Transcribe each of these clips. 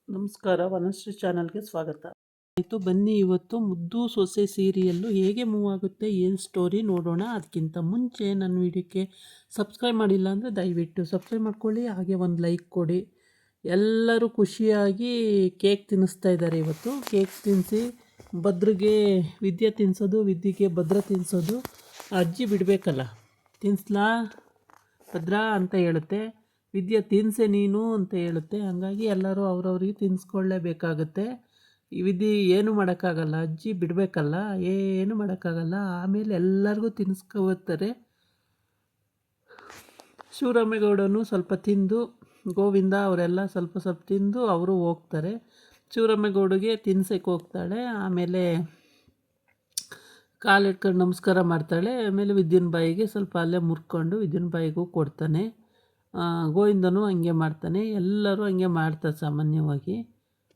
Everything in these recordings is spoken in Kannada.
ನಮಸ್ಕಾರ, ವನಶ್ರೀ ಚಾನಲ್ಗೆ ಸ್ವಾಗತ. ಆಯಿತು, ಬನ್ನಿ ಇವತ್ತು ಮುದ್ದು ಸೊಸೆ ಸೀರಿಯಲ್ಲು ಹೇಗೆ ಮೂವ್ ಆಗುತ್ತೆ, ಏನು ಸ್ಟೋರಿ ನೋಡೋಣ. ಅದಕ್ಕಿಂತ ಮುಂಚೆ ನನ್ನ ವಿಡಿಯೋಕ್ಕೆ ಸಬ್ಸ್ಕ್ರೈಬ್ ಮಾಡಿಲ್ಲ ಅಂದರೆ ದಯವಿಟ್ಟು ಸಬ್ಸ್ಕ್ರೈಬ್ ಮಾಡ್ಕೊಳ್ಳಿ, ಹಾಗೆ ಒಂದು ಲೈಕ್ ಕೊಡಿ. ಎಲ್ಲರೂ ಖುಷಿಯಾಗಿ ಕೇಕ್ ತಿನ್ನಿಸ್ತಾ ಇದ್ದಾರೆ. ಇವತ್ತು ಕೇಕ್ ತಿನ್ನಿಸಿ ಭದ್ರಿಗೆ ವಿದ್ಯೆ ತಿನ್ನಿಸೋದು, ವಿದ್ಯೆಗೆ ಭದ್ರ ತಿನ್ನಿಸೋದು. ಅಜ್ಜಿ ಬಿಡಬೇಕಲ್ಲ, ತಿನ್ನಿಸ್ಲಾ ಭದ್ರ ಅಂತ ಹೇಳುತ್ತೆ, ವಿದ್ಯೆ ತಿನ್ಸೆ ನೀನು ಅಂತ ಹೇಳುತ್ತೆ. ಹಾಗಾಗಿ ಎಲ್ಲರೂ ಅವ್ರವ್ರಿಗೆ ತಿನ್ನಿಸ್ಕೊಳ್ಳೇಬೇಕಾಗುತ್ತೆ. ಈ ವಿಧಿ ಏನು ಮಾಡೋಕ್ಕಾಗಲ್ಲ, ಅಜ್ಜಿ ಬಿಡಬೇಕಲ್ಲ, ಏನು ಮಾಡೋಕ್ಕಾಗಲ್ಲ. ಆಮೇಲೆ ಎಲ್ಲರಿಗೂ ತಿನ್ನಿಸ್ಕೊಬರ್ತಾರೆ. ಶಿವರಾಮೇಗೌಡನು ಸ್ವಲ್ಪ ತಿಂದು, ಗೋವಿಂದ ಅವರೆಲ್ಲ ಸ್ವಲ್ಪ ಸ್ವಲ್ಪ ತಿಂದು ಅವರು ಹೋಗ್ತಾರೆ. ಶಿವರಾಮೇಗೌಡಿಗೆ ತಿನ್ಸಕ್ಕೆ ಹೋಗ್ತಾಳೆ. ಆಮೇಲೆ ಕಾಲಿಟ್ಕೊಂಡು ನಮಸ್ಕಾರ ಮಾಡ್ತಾಳೆ. ಆಮೇಲೆ ವಿದ್ಯನ ಬಾಯಿಗೆ ಸ್ವಲ್ಪ ಅಲ್ಲೇ ಮುರ್ಕೊಂಡು ವಿದ್ಯನ ಬಾಯಿಗೂ ಕೊಡ್ತಾನೆ. ಗೋವಿಂದನು ಹಂಗೆ ಮಾಡ್ತಾನೆ. ಎಲ್ಲರೂ ಹಂಗೆ ಮಾಡ್ತಾರೆ ಸಾಮಾನ್ಯವಾಗಿ.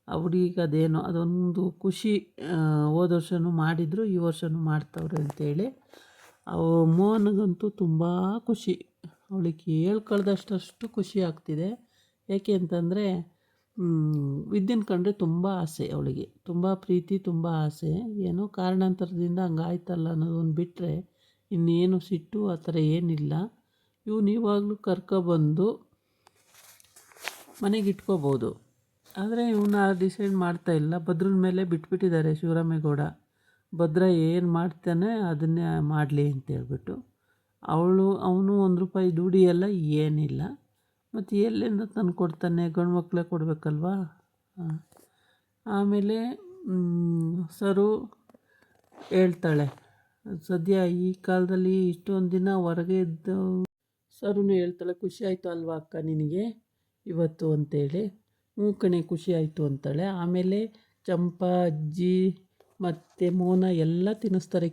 ಅವ್ರಿಗೆ ಅದೇನೋ ಅದೊಂದು ಖುಷಿ. ಹೋದ ವರ್ಷವೂ ಮಾಡಿದರು, ಈ ವರ್ಷವೂ ಮಾಡ್ತವ್ರೆ ಅಂತೇಳಿ. ಮೋಹನ್ಗಂತೂ ತುಂಬ ಖುಷಿ. ಅವಳಿಗೆ ಹೇಳ್ಕೊಳ್ದಷ್ಟು ಖುಷಿ ಆಗ್ತಿದೆ. ಯಾಕೆ ಅಂತಂದರೆ ವಿದ್ಯೆನ ಕಂಡ್ರೆ ತುಂಬ ಆಸೆ ಅವಳಿಗೆ, ತುಂಬ ಪ್ರೀತಿ, ತುಂಬ ಆಸೆ. ಏನೋ ಕಾರಣಾಂತರದಿಂದ ಹಂಗಾಯ್ತಲ್ಲ ಅನ್ನೋದೊಂದು ಬಿಟ್ಟರೆ ಇನ್ನೇನು ಸಿಟ್ಟು ಆ ಥರ ಏನಿಲ್ಲ. ಇವನು ಇವಾಗಲೂ ಕರ್ಕೊಬಂದು ಮನೆಗೆ ಇಟ್ಕೋಬೋದು. ಆದರೆ ಇವನ್ನ ಡಿಸೈಡ್ ಮಾಡ್ತಾಯಿಲ್ಲ. ಭದ್ರನ ಮೇಲೆ ಬಿಟ್ಬಿಟ್ಟಿದ್ದಾರೆ ಶಿವರಾಮೇಗೌಡ. ಭದ್ರ ಏನು ಮಾಡ್ತಾನೆ ಅದನ್ನೇ ಮಾಡಲಿ ಅಂತೇಳ್ಬಿಟ್ಟು. ಅವನು ₹1 ದುಡಿಯಲ್ಲ, ಏನಿಲ್ಲ. ಮತ್ತು ಎಲ್ಲಿಂದ ತಂದು ಕೊಡ್ತಾನೆ, ಗಂಡು ಮಕ್ಕಳೇ ಕೊಡಬೇಕಲ್ವಾ. ಆಮೇಲೆ ಸರು ಹೇಳ್ತಾಳೆ, ಸದ್ಯ ಈ ಕಾಲದಲ್ಲಿ ಇಷ್ಟೊಂದು ದಿನ ಹೊರಗೆ ಇದ್ದು. ಸರುನು ಹೇಳ್ತಾಳೆ, ಖುಷಿ ಆಯಿತು ಅಲ್ವಾ ಅಕ್ಕ ನಿನಗೆ ಇವತ್ತು ಅಂತೇಳಿ. ಕಣೆ ಖುಷಿ ಆಯಿತು ಅಂತಾಳೆ. ಆಮೇಲೆ ಚಂಪಾ ಅಜ್ಜಿ ಮತ್ತು ಮೋನ ಎಲ್ಲ ತಿನ್ನಿಸ್ತಾರೆ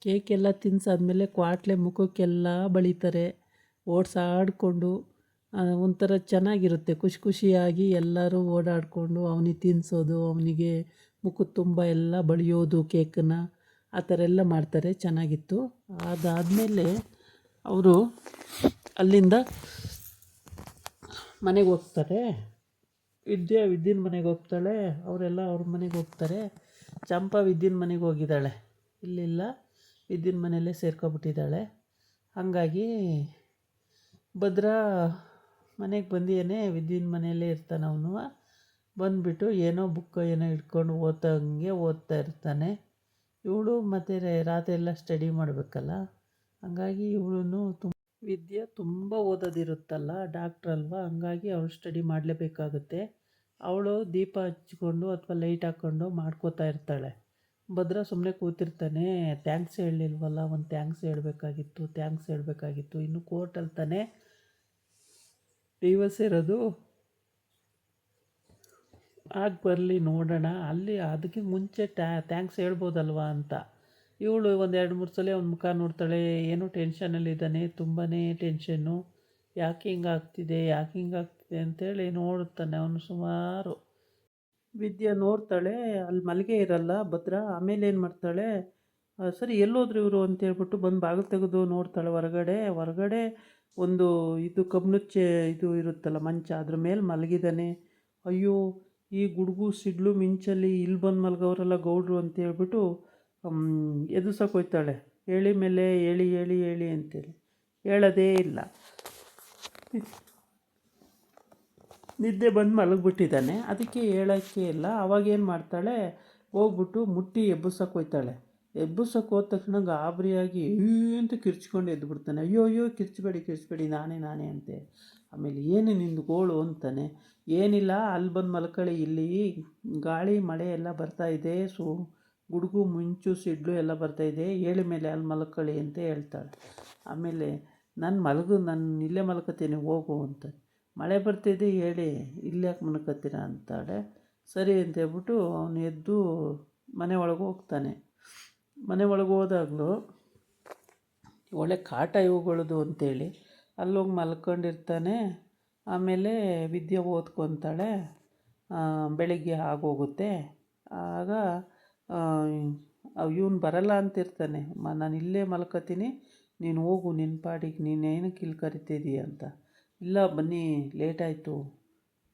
ಕೇಕೆಲ್ಲ ತಿನ್ನಿಸಾದ್ಮೇಲೆ ಕ್ವಾಟ್ಲೆ ಮುಖಕ್ಕೆಲ್ಲ ಬಳಿತಾರೆ ಓಡಿಸಾಡಿಕೊಂಡು. ಒಂಥರ ಚೆನ್ನಾಗಿರುತ್ತೆ, ಖುಷಿ ಖುಷಿಯಾಗಿ ಎಲ್ಲರೂ ಓಡಾಡಿಕೊಂಡು ಅವನಿಗೆ ತಿನ್ನಿಸೋದು, ಅವನಿಗೆ ಮುಖದ ತುಂಬ ಎಲ್ಲ ಬಳಿಯೋದು ಕೇಕನ್ನು, ಆ ಥರ ಎಲ್ಲ ಮಾಡ್ತಾರೆ. ಚೆನ್ನಾಗಿತ್ತು. ಅದಾದಮೇಲೆ ಅವರು ಅಲ್ಲಿಂದ ಮನೆಗೆ ಹೋಗ್ತಾರೆ. ವಿದ್ಯನ ಮನೆಗೆ ಹೋಗ್ತಾಳೆ. ಅವರೆಲ್ಲ ಅವ್ರ ಮನೆಗೆ ಹೋಗ್ತಾರೆ. ಚಂಪಾ ವಿದ್ಯನ ಮನೆಗೆ ಹೋಗಿದ್ದಾಳೆ, ಇಲ್ಲಿಲ್ಲ, ವಿದ್ಯನ ಮನೆಯಲ್ಲೇ ಸೇರ್ಕೊಬಿಟ್ಟಿದ್ದಾಳೆ. ಹಾಗಾಗಿ ಭದ್ರ ಮನೆಗೆ ಬಂದೇನೆ ವಿದ್ಯನ ಮನೆಯಲ್ಲೇ ಇರ್ತಾನೆ. ಅವನು ಬಂದುಬಿಟ್ಟು ಏನೋ ಬುಕ್ಕ ಏನೋ ಇಟ್ಕೊಂಡು ಓದ್ತಾ ಇರ್ತಾನೆ. ಇವಳು ಮತ್ತು ರಾತ್ರಿ ಎಲ್ಲ ಸ್ಟಡಿ ಮಾಡಬೇಕಲ್ಲ. ಹಾಗಾಗಿ ಇವಳು ವಿದ್ಯೆ ತುಂಬ ಓದೋದಿರುತ್ತಲ್ಲ, ಡಾಕ್ಟ್ರಲ್ವಾ, ಹಂಗಾಗಿ ಅವಳು ಸ್ಟಡಿ ಮಾಡಲೇಬೇಕಾಗುತ್ತೆ. ಅವಳು ದೀಪ ಹಚ್ಕೊಂಡು ಅಥವಾ ಲೈಟ್ ಹಾಕ್ಕೊಂಡು ಮಾಡ್ಕೋತಾ ಇರ್ತಾಳೆ. ಭದ್ರ ಸುಮ್ಮನೆ ಕೂತಿರ್ತಾನೆ. ಥ್ಯಾಂಕ್ಸ್ ಹೇಳಲಿಲ್ವಲ್ಲ, ಒಂದು ಥ್ಯಾಂಕ್ಸ್ ಹೇಳಬೇಕಾಗಿತ್ತು. ಇನ್ನು ಕೋರ್ಟಲ್ಲಿ ತಾನೆ ಡಿವೋರ್ಸ್ ಇರೋದು, ಆಗಿ ಬರಲಿ ನೋಡೋಣ, ಅಲ್ಲಿ ಅದಕ್ಕೆ ಮುಂಚೆ ಥ್ಯಾಂಕ್ಸ್ ಹೇಳ್ಬೋದಲ್ವ ಅಂತ. ಇವಳು ಒಂದು 2-3 ಸಲ ಅವ್ನ ಮುಖ ನೋಡ್ತಾಳೆ. ಏನೋ ಟೆನ್ಷನಲ್ಲಿದ್ದಾನೆ, ತುಂಬಾ ಟೆನ್ಷನ್ನು. ಯಾಕೆ ಹಿಂಗಾಗ್ತಿದೆ ಅಂತೇಳಿ ನೋಡುತ್ತಾನೆ ಅವನು ಸುಮಾರು. ವಿದ್ಯೆ ನೋಡ್ತಾಳೆ, ಅಲ್ಲಿ ಮಲ್ಲಿಗೆ ಇರಲ್ಲ ಭದ್ರ. ಆಮೇಲೆ ಏನು ಮಾಡ್ತಾಳೆ, ಸರಿ ಎಲ್ಲೋದ್ರು ಇವರು ಅಂತೇಳ್ಬಿಟ್ಟು ಬಂದು ಬಾಗಿಲು ತೆಗೆದು ನೋಡ್ತಾಳೆ. ಹೊರಗಡೆ ಒಂದು ಇದು ಕಬ್ಬಿಣದ ಇದು ಇರುತ್ತಲ್ಲ ಮಂಚ, ಅದ್ರ ಮೇಲೆ ಮಲಗಿದ್ದಾನೆ. ಅಯ್ಯೋ, ಈ ಗುಡುಗು ಸಿಡ್ಲು ಮಿಂಚಲ್ಲಿ ಇಲ್ಲಿ ಬಂದು ಮಲಗವ್ರಲ್ಲ ಗೌಡ್ರು ಅಂತೇಳ್ಬಿಟ್ಟು ಎದುರ್ಸಕ್ಕೆ ಹೋಗ್ತಾಳೆ. ಹೇಳಿ ಮೇಲೆ ಹೇಳಿ ಅಂತೇಳಿ ಹೇಳೋದೇ ಇಲ್ಲ. ನಿದ್ದೆ ಬಂದು ಮಲಗಿಬಿಟ್ಟಿದ್ದಾನೆ, ಅದಕ್ಕೆ ಹೇಳೋಕ್ಕೆ ಇಲ್ಲ. ಅವಾಗೇನು ಮಾಡ್ತಾಳೆ, ಹೋಗ್ಬಿಟ್ಟು ಮುಟ್ಟಿ ಎಬ್ಬಿಸೋಕೆ ಹೋಗ್ತಾಳೆ. ಎಬ್ಬಿಸೋಕೆ ಹೋದ ತಕ್ಷಣ ಗಾಬರಿಯಾಗಿ ಅಂತ ಕಿರ್ಚ್ಕೊಂಡು ಎದ್ದುಬಿಡ್ತಾನೆ. ಅಯ್ಯೋ ಕಿರ್ಚಬೇಡಿ ನಾನೇ ಅಂತೆ. ಆಮೇಲೆ ಏನು ನಿಂದು ಗೋಳು ಅಂತಾನೆ. ಏನಿಲ್ಲ, ಅಲ್ಲಿ ಬಂದು ಮಲ್ಕೊಳ್ಳಿ, ಇಲ್ಲಿ ಗಾಳಿ ಮಳೆ ಎಲ್ಲ ಬರ್ತಾಯಿದೆ, ಗುಡುಗು ಮಿಂಚು ಸಿಡ್ಲು ಎಲ್ಲ ಬರ್ತಾಯಿದೆ, ಹೇಳಿ ಮೇಲೆ ಅಲ್ಲಿ ಮಲ್ಕೊಳ್ಳಿ ಅಂತ ಹೇಳ್ತಾಳೆ. ಆಮೇಲೆ ನಾನು ಇಲ್ಲೇ ಮಲ್ಕೋತೀನಿ ಹೋಗು ಅಂತ. ಮಳೆ ಬರ್ತಿದೆ ಹೇಳಿ, ಇಲ್ಲೇ ಯಾಕೆ ಮಲ್ಕೋತೀರಾ ಅಂತಾಳೆ. ಸರಿ ಅಂತ ಹೇಳ್ಬಿಟ್ಟು ಅವನು ಎದ್ದು ಮನೆ ಒಳಗೆ ಹೋಗ್ತಾನೆ. ಮನೆ ಒಳಗೆ ಹೋದಾಗಲೂ ಒಳ್ಳೆ ಕಾಟ ಇವುಗಳದು ಅಂತೇಳಿ ಅಲ್ಲೋಗಿ ಮಲ್ಕೊಂಡಿರ್ತಾನೆ. ಆಮೇಲೆ ವಿದ್ಯೆ ಓದ್ಕೊತಾಳೆ. ಬೆಳಿಗ್ಗೆ ಆಗೋಗುತ್ತೆ. ಆಗ ಇವನು ಬರಲ್ಲ ಅಂತಿರ್ತಾನೆ. ನಾನು ಇಲ್ಲೇ ಮಲ್ಕೋತೀನಿ, ನೀನು ಹೋಗು ನಿನ್ನ ಪಾಡಿಗೆ, ನೀನೇನಕ್ಕೆ ಇಲ್ಲಿ ಕರಿತಿದ್ದೀಯ ಅಂತ. ಇಲ್ಲ ಬನ್ನಿ ಲೇಟಾಯಿತು,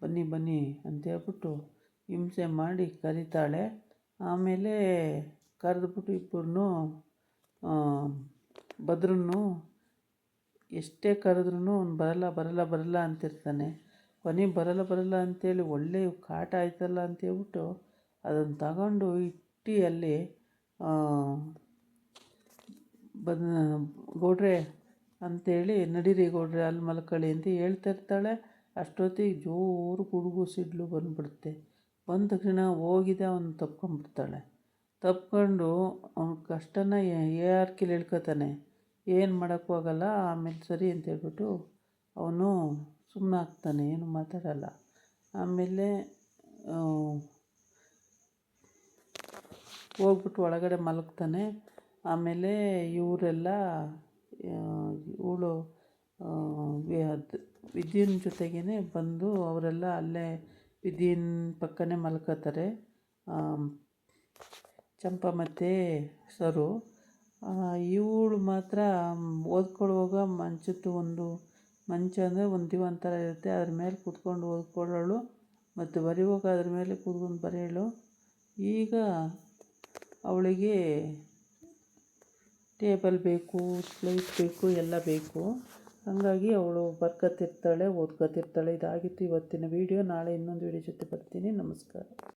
ಬನ್ನಿ ಬನ್ನಿ ಅಂತೇಳ್ಬಿಟ್ಟು ಹಿಂಸೆ ಮಾಡಿ ಕರೀತಾಳೆ. ಆಮೇಲೆ ಕರೆದ್ಬಿಟ್ಟು ಇಬ್ಬರನ್ನೂ ಭದ್ರನ್ನು ಎಷ್ಟೇ ಕರೆದ್ರೂ ಅವ್ನು ಬರಲ್ಲ ಬರಲ್ಲ ಬರಲ್ಲ ಅಂತಿರ್ತಾನೆ. ಕೊನೆಗೆ ಬರಲ್ಲ ಅಂತೇಳಿ ಒಳ್ಳೆ ಕಾಟ ಆಯ್ತಲ್ಲ ಅಂತೇಳ್ಬಿಟ್ಟು ಅದನ್ನು ತಗೊಂಡು ಇಟ್ಟು ಅಲ್ಲಿ ಗೌಡ್ರೆ ಅಂತೇಳಿ, ನಡೀರಿ ಗೌಡ್ರೆ ಅಲ್ಲಿ ಮಲ್ಕೊಳ್ಳಿ ಅಂತ ಹೇಳ್ತಿರ್ತಾಳೆ. ಅಷ್ಟೊತ್ತಿಗೆ ಜೋರು ಗುಡುಗು ಸಿಡ್ಲು ಬಂದುಬಿಡುತ್ತೆ. ಬಂದ ತಕ್ಷಣ ಹೋಗಿದೆ ಅವನು ತಪ್ಕೊಂಡ್ಬಿಡ್ತಾಳೆ. ತಪ್ಕೊಂಡು ಅವ್ನ ಕಷ್ಟನ ಏರ್ಕಿಲ್ ಹೇಳ್ಕೊತಾನೆ. ಏನು ಮಾಡೋಕ್ಕೂ ಆಗಲ್ಲ. ಆಮೇಲೆ ಸರಿ ಅಂತೇಳ್ಬಿಟ್ಟು ಅವನು ಸುಮ್ಮನಾಗ್ತಾನೆ, ಏನು ಮಾತಾಡಲ್ಲ. ಆಮೇಲೆ ಹೋಗ್ಬಿಟ್ಟು ಒಳಗಡೆ ಮಲಗ್ತಾನೆ. ಆಮೇಲೆ ಇವರೆಲ್ಲ ಇವಳು ವಿದ್ಯುನ್ ಜೊತೆಗೇ ಬಂದು ಅವರೆಲ್ಲ ಅಲ್ಲೇ ವಿದ್ಯುನ್ ಪಕ್ಕನೇ ಮಲ್ಕೋತಾರೆ, ಚಂಪಾ ಮತ್ತು ಸರು. ಇವಳು ಮಾತ್ರ ಓದ್ಕೊಳ್ಳುವಾಗ ಮಂಚ ಅಂದರೆ ಒಂದು ದಿವಾನ್ ಥರ ಇರುತ್ತೆ, ಅದ್ರ ಮೇಲೆ ಕೂತ್ಕೊಂಡು ಓದ್ಕೊಳ್ಳೋಳು ಮತ್ತು ಬರೆಯುವಾಗ ಅದ್ರ ಮೇಲೆ ಕೂತ್ಕೊಂಡು ಬರೆಯೋಳು. ಈಗ ಅವಳಿಗೆ ಟೇಬಲ್ ಬೇಕು, ಸ್ಲೇಟ್ ಬೇಕು, ಎಲ್ಲ ಬೇಕು. ಹಾಗಾಗಿ ಅವಳು ಬರ್ಕೊತಿರ್ತಾಳೆ, ಓದ್ಕೊತಿರ್ತಾಳೆ. ಇದಾಗಿತ್ತು ಇವತ್ತಿನ ವೀಡಿಯೋ. ನಾಳೆ ಇನ್ನೊಂದು ವೀಡಿಯೋ ಜೊತೆ ಬರ್ತೀನಿ. ನಮಸ್ಕಾರ.